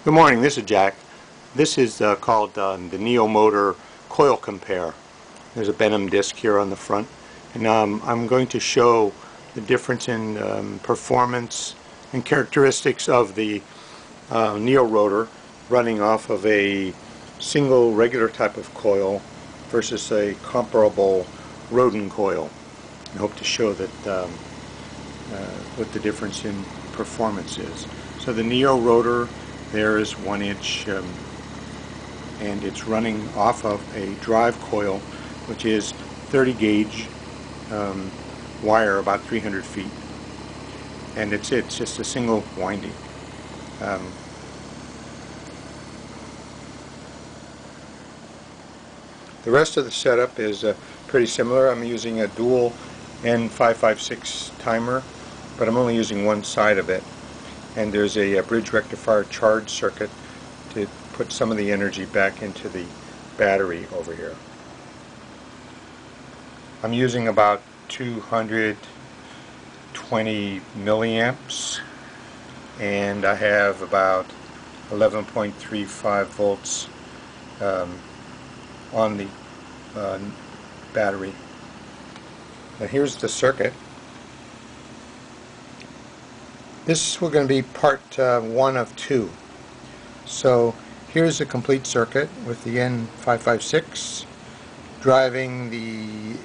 Good morning, this is Jack. This is called the Neomotor Coil Compare. There's a Benham disc here on the front, and I'm going to show the difference in performance and characteristics of the Neorotor running off of a single regular type of coil versus a comparable Rodin coil. I hope to show that what the difference in performance is. So the Neorotor there is 1 inch and it's running off of a drive coil which is 30 gauge wire about 300 feet, and it's just a single winding. The rest of the setup is pretty similar. I'm using a dual N556 timer, but I'm only using one side of it. And there's a bridge rectifier charge circuit to put some of the energy back into the battery over here. I'm using about 220 milliamps, and I have about 11.35 volts on the battery. Now here's the circuit. This we're going to be part 1 of 2. So here's a complete circuit with the N556 driving the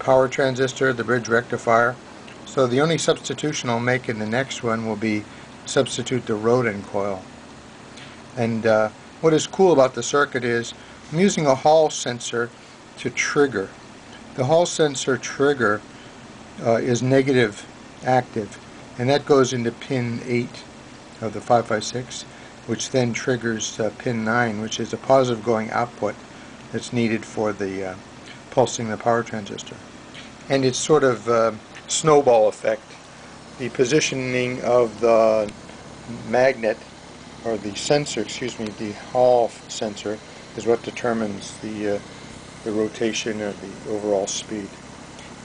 power transistor, the bridge rectifier. So the only substitution I'll make in the next one will be substitute the Rodin coil. And what is cool about the circuit is I'm using a Hall sensor to trigger. The Hall sensor trigger is negative active, and that goes into pin 8 of the 556, which then triggers pin 9, which is a positive going output that's needed for the pulsing the power transistor. And it's sort of snowball effect. The positioning of the magnet, or the sensor, excuse me, the Hall sensor, is what determines the rotation or the overall speed.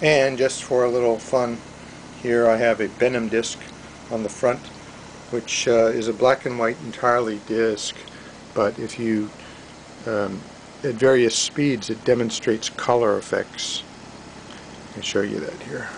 And just for a little fun, here I have a Benham disc on the front, which is a black and white entirely disc, but if you at various speeds it demonstrates color effects. I'll show you that here.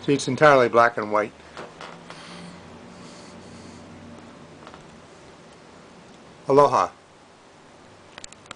See, it's entirely black and white. Aloha.